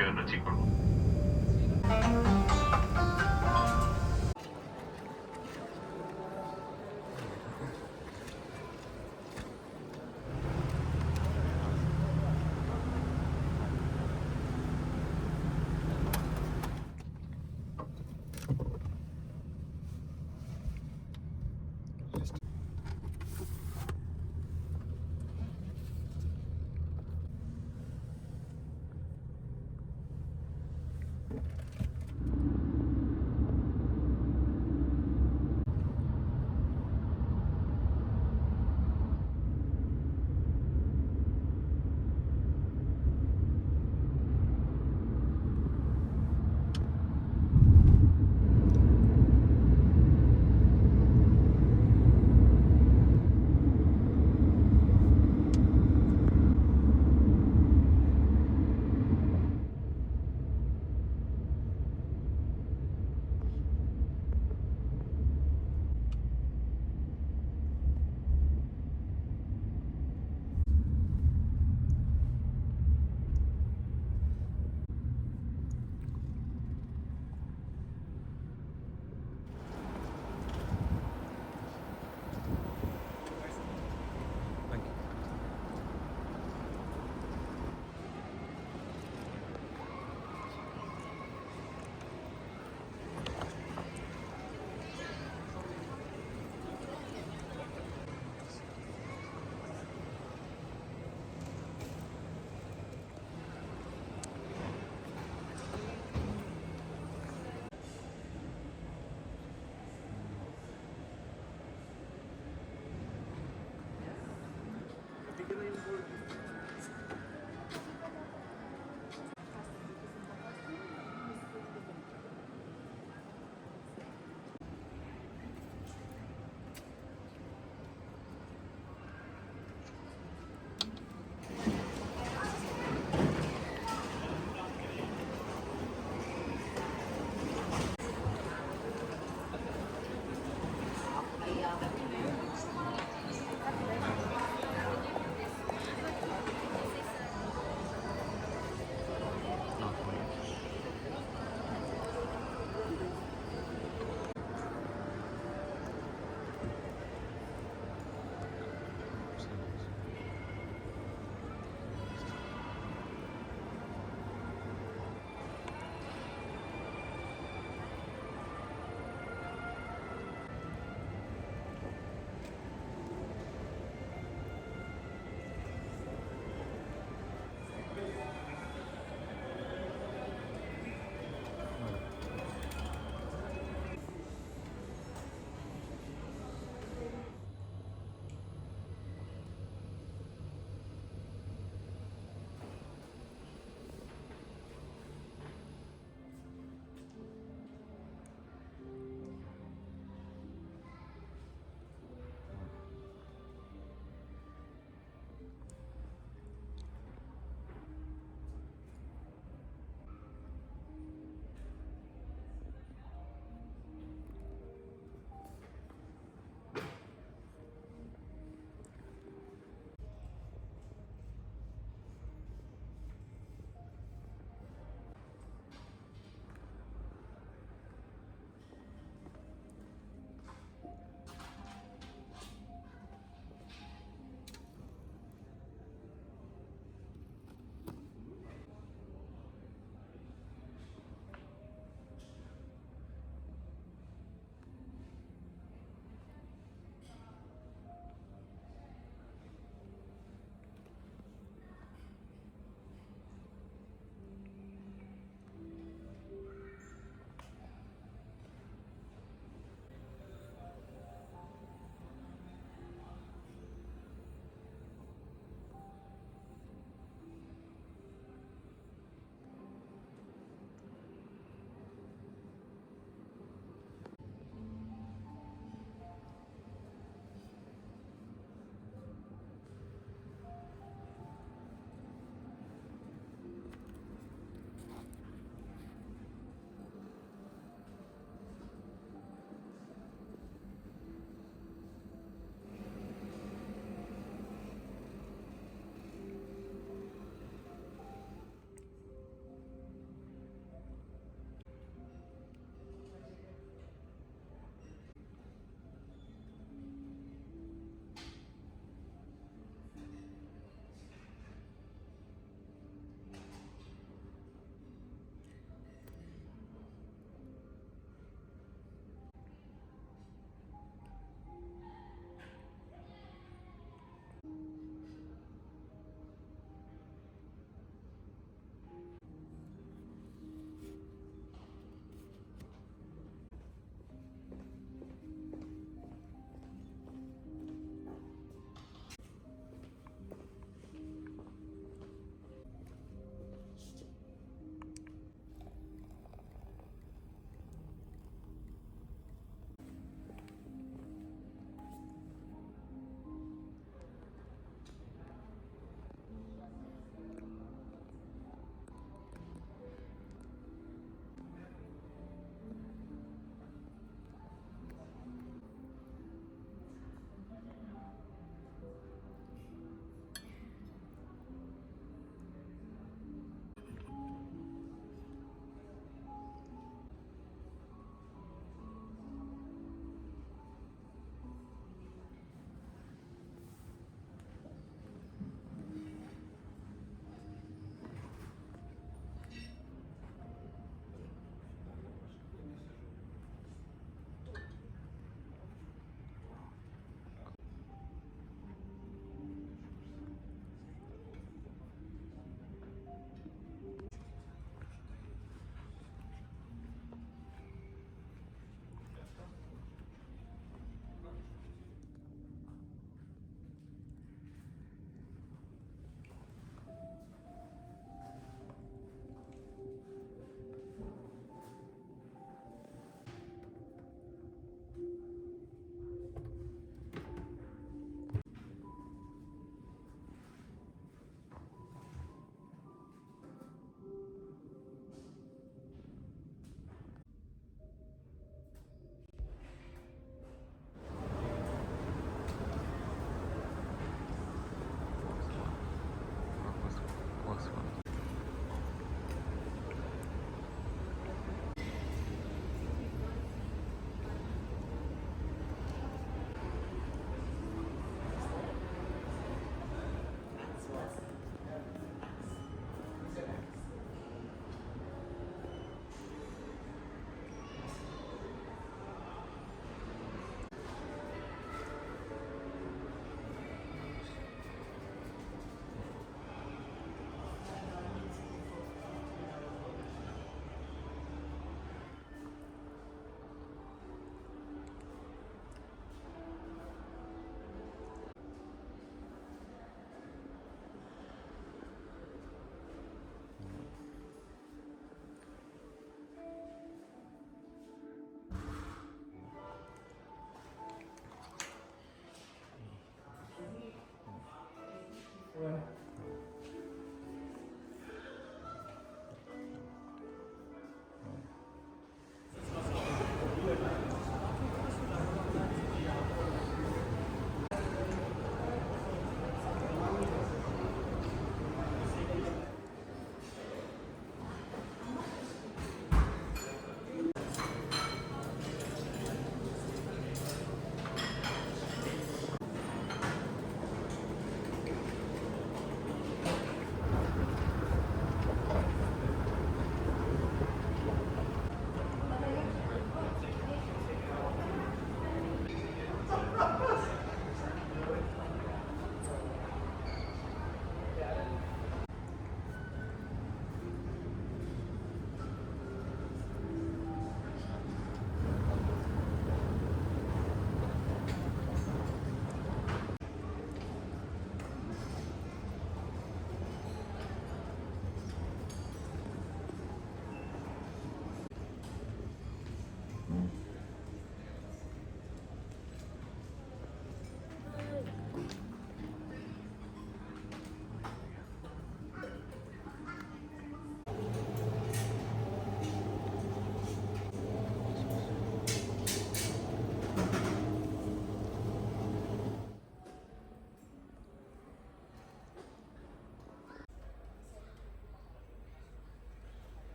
Airline Group.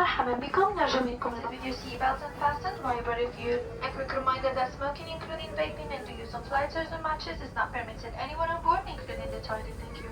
مرحبا بكم نرجو منكم with your seatbelts and fastened while we're reviewed. A quick reminder that smoking including vaping and the use of lighters or matches is not permitted anywhere on board including the toilet. Thank you.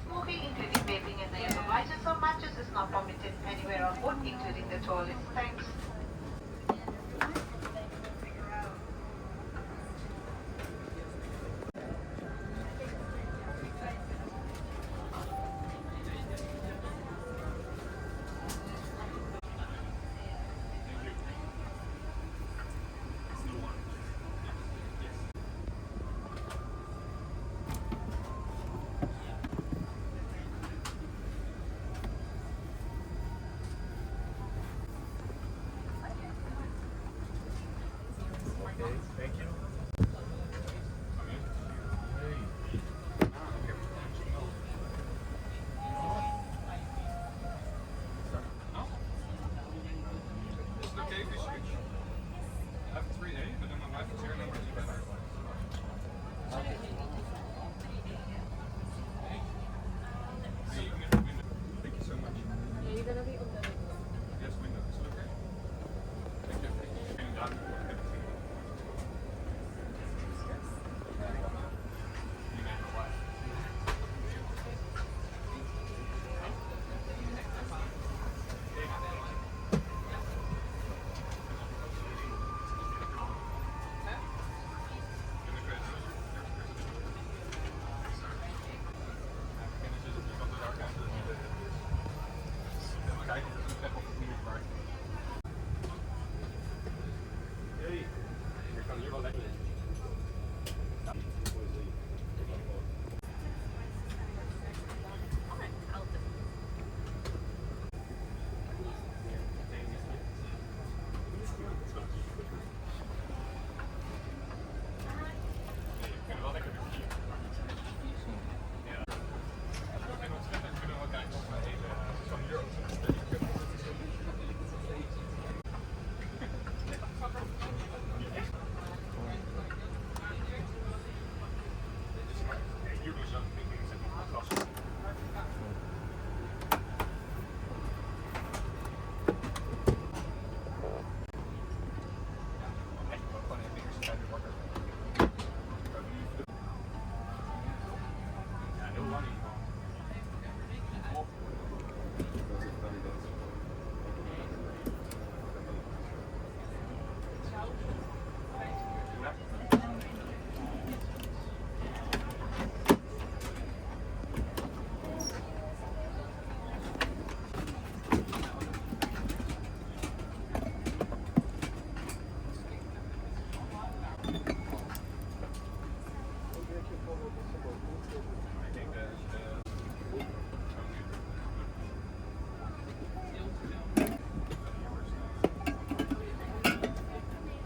Smoking, including vaping and the use of lighters or matches, is not permitted anywhere on board, including the toilet. Thanks. Thank you. Is it okay if we switch? I have 3A, but then my wife is here number 2 better. Thank you so much. Yeah, you're gonna be on the Yes, window. Is it okay? Thank you. And done.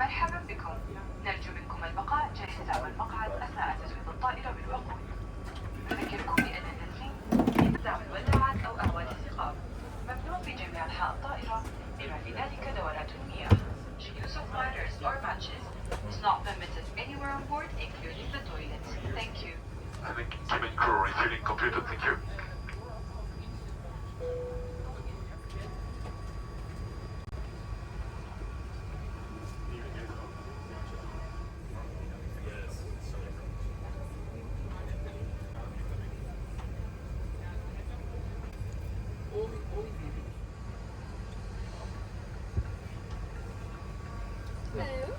مرحبا بكم نرجو منكم البقاء جاهزة والمقعد أثناء تزويد الطائرة بالوقود. نذكركم بأن التدخين يمنع الوداعات أو أهوال الثقاب ممنوع في جميع أنحاء الطائرة بما في ذلك دورات المياه. The use of lighters or matches is not permitted anywhere on board including the toilets. Thank you. Cabin crew refueling computer, thank you. Hello.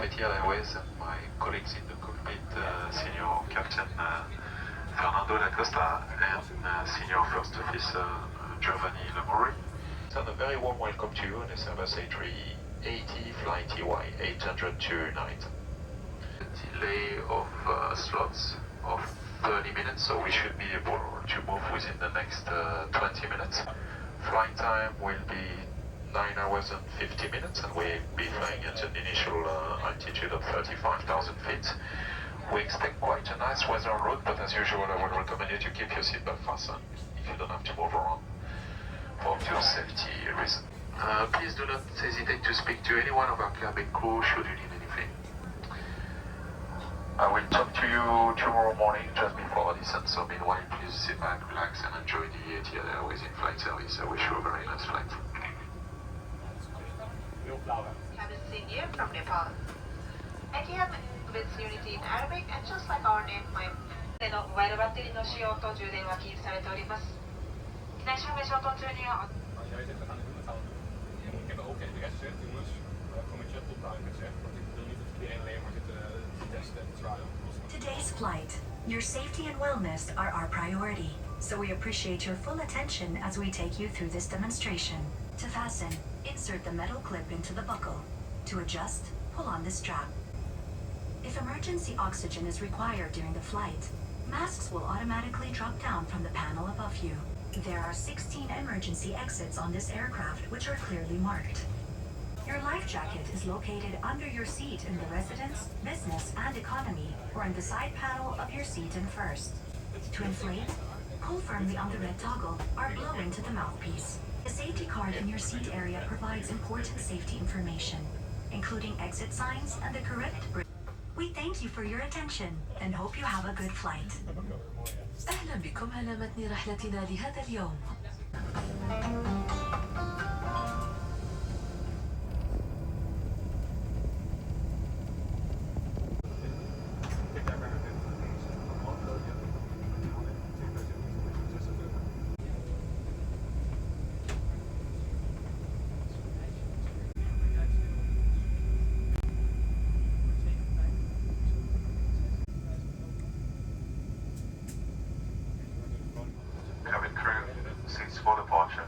Etihad Airways and my colleagues in the cockpit, Senior Captain Fernando da Costa and Senior First Officer Giovanni Lamori. And a very warm welcome to you on this Airbus A380 flight EY800 to Narita. A delay of slots of 30 minutes, so we should be able to move within the next 20 minutes. Flight time will be 9 hours and 50 minutes, and we'll be flying at an initial altitude of 35,000 feet. We expect quite a nice weather en route, but as usual I would recommend you to keep your seatbelt fastened if you don't have to move around for your safety reasons. Please do not hesitate to speak to any one of our cabin crew should you need anything. I will talk to you tomorrow morning just before our descent, so meanwhile please sit back, relax and enjoy the Etihad Airways in-flight service. I wish you a very nice flight. Cabin Senior from Nepal. Etihad with Unity in Arabic, and just like our name, my でのモバイルバッテリーの使用と充電は禁止されております。機内証明書と中には Als jij zegt, we gaan dit doen, dan gaan we het doen. Ik heb ook tegen de rest gezegd, jongens, kom met je topruim gezegd, want ik wil niet dat iedereen alleen maar zit te testen en te trialen. Today's flight, your safety and wellness are our priority, so we appreciate your full attention as we take you through this demonstration. To fasten, insert the metal clip into the buckle. To adjust, pull on the strap. If emergency oxygen is required during the flight, masks will automatically drop down from the panel above you. There are 16 emergency exits on this aircraft which are clearly marked. Your life jacket is located under your seat in the residence, business, and economy, or in the side panel of your seat in first. To inflate, pull firmly on the red toggle or blow into the mouthpiece. The safety card in your seat area provides important safety information, including exit signs and the correct bridge. We thank you for your attention and hope you have a good flight. أهلا بكم على متن رحلتنا لهذا اليوم. Cabin crew, seats for departure.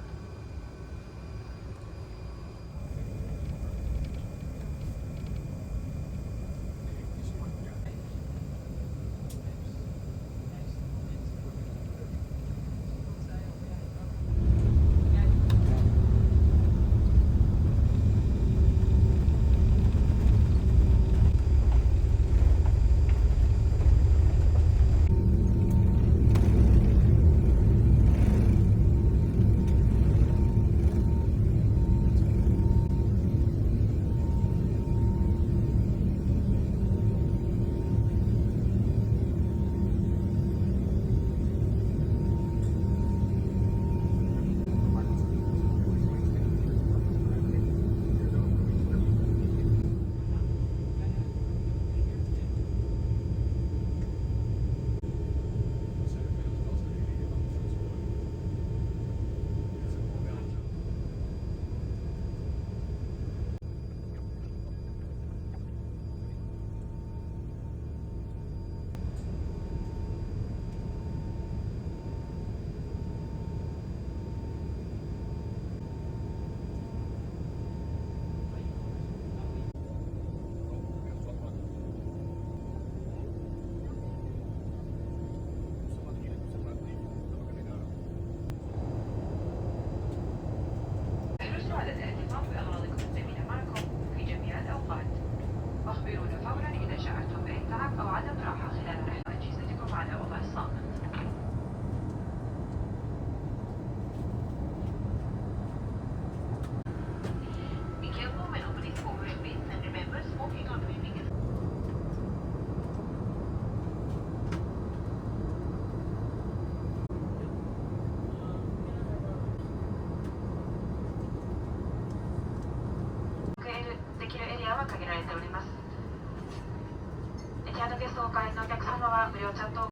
احرصوا على الاحتفاظ بأغراضكم الثمينة معكم في جميع الأوقات. واخبرونا فورا إذا شعرتم بأي تعب أو عدم راحة خلال رحلة أجهزتكم على وضع الصامت. be careful when opening overhead bins, and remember smoking or vaping is Etihad ゲストをお帰りのお客様は無料チャット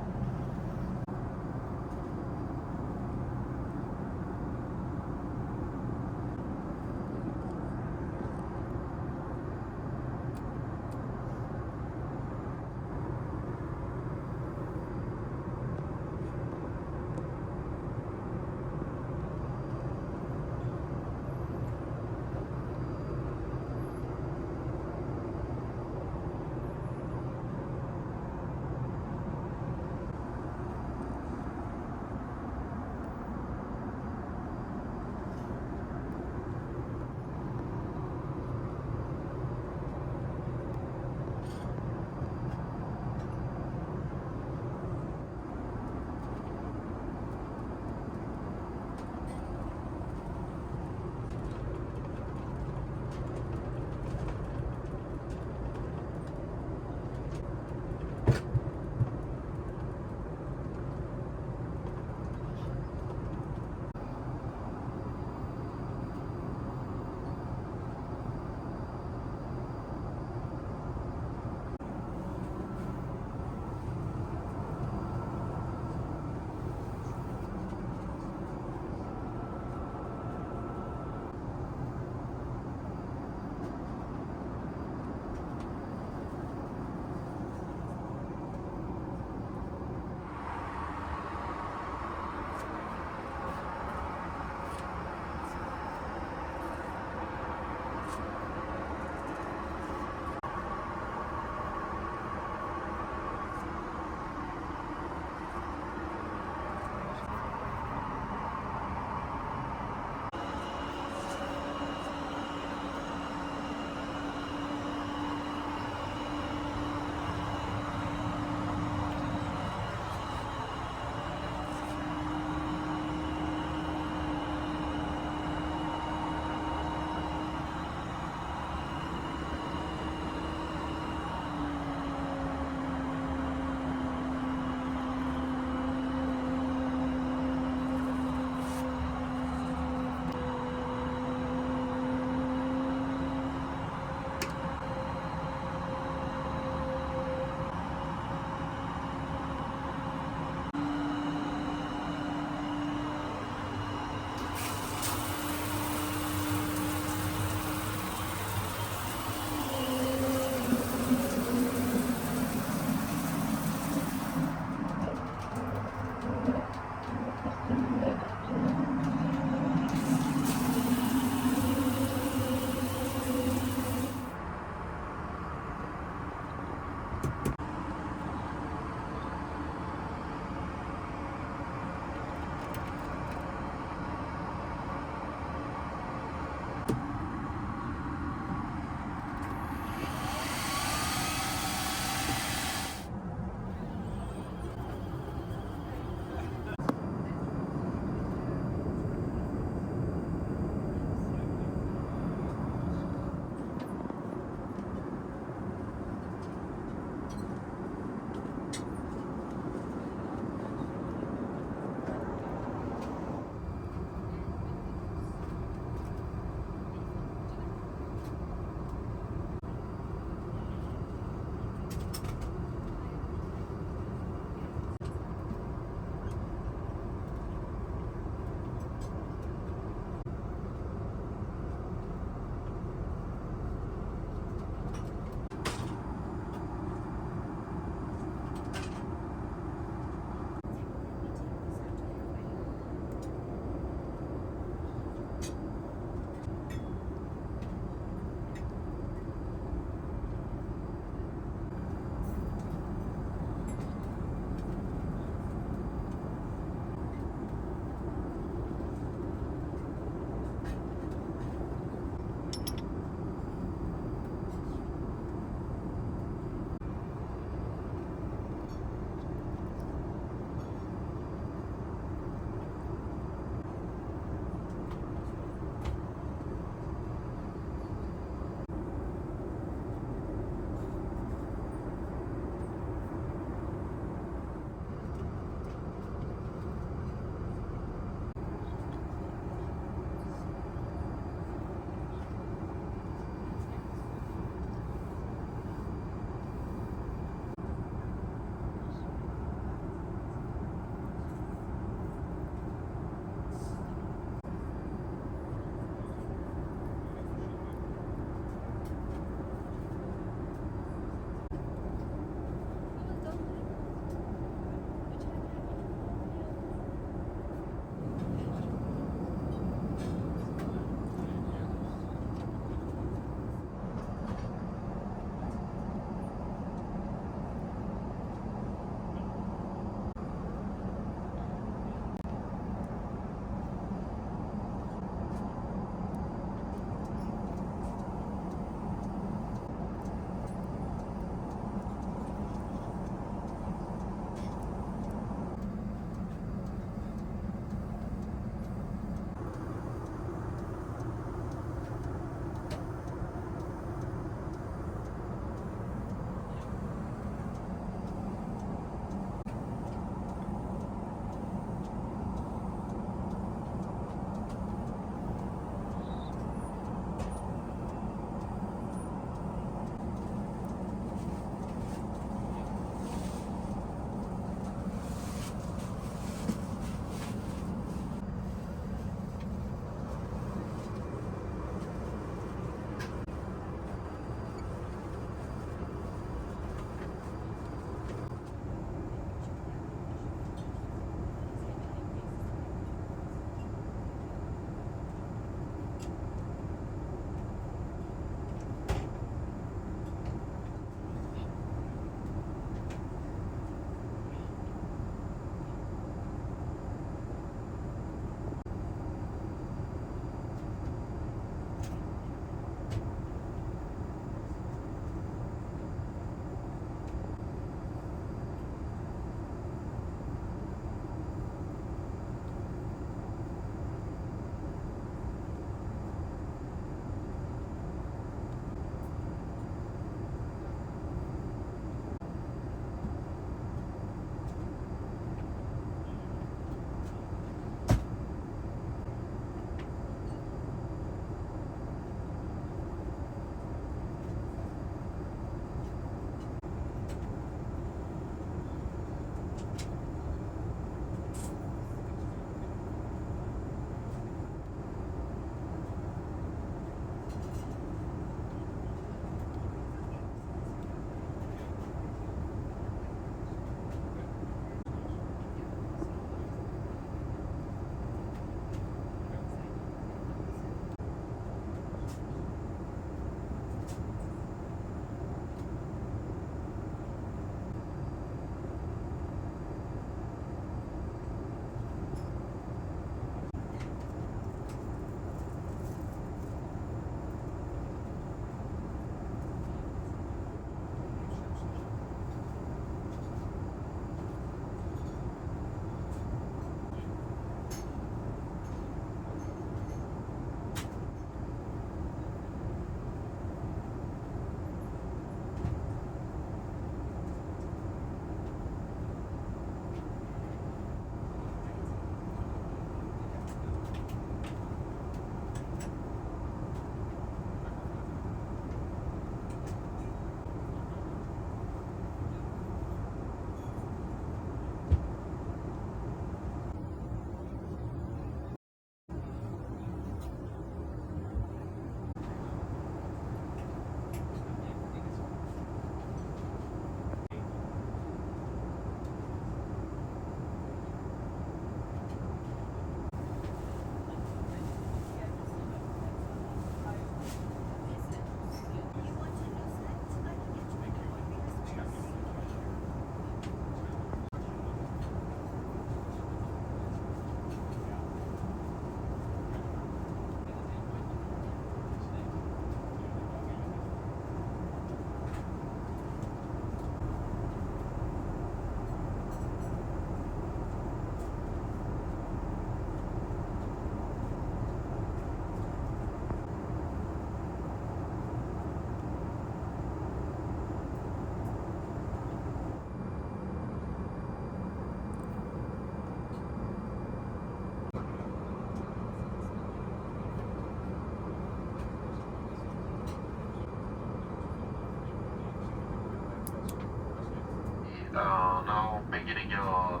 beginning our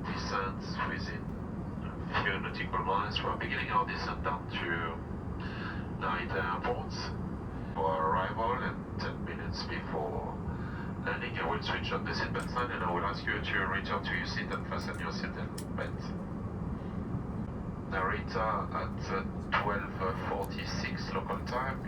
descent within a few nautical miles. We're beginning our descent down to Narita Airport for our arrival, and 10 minutes before landing I will switch on the seatbelt sign and I will ask you to return to your seat and fasten your seatbelt. Narita at 12:46 local time.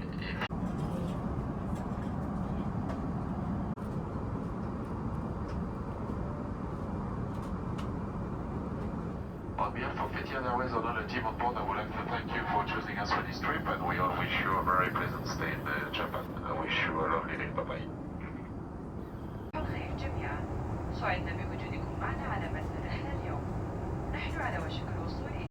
On behalf of Etihad Airways and all the team on board, I would like to thank you for choosing us for this trip, and we all wish you a very pleasant stay in Japan. I wish you a lovely day. Bye-bye. الخير جميعا، سعدنا بوجودكم معنا على متن الرحلة اليوم. نحن على وشك الوصول إلى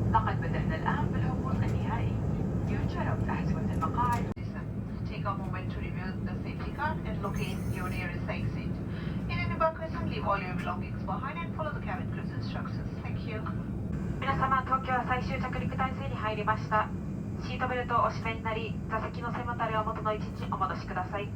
لقد بدأنا الآن بالهبوط النهائي. يرجى ربط أحزمة المقاعد. Take a moment to review the safety card and locate your nearest exit. In an embarkation, leave all your belongings behind and follow the cabin crew's instructions. Thank you. 皆様、東京は最終着陸態勢に入りました。シートベルトをお締めになり、座席の背もたれを元の位置にお戻しください。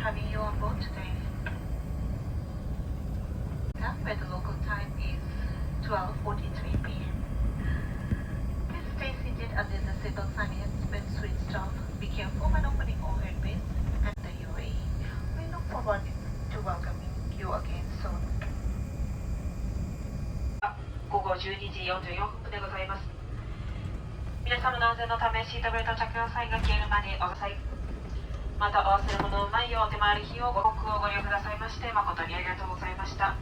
Having you on board today. Where the local time is 12:43 p.m. Please stay seated until the seatbelt sign has been switched off. Be careful when opening all airways and the UAE. We look forward to welcoming you again soon. 午後12時44分でございます。皆様の安全のためシートベルト着用サインが消えるまでおください。またお忘れ物のないようお手回り品をご利用くださいまして誠にありがとうございました。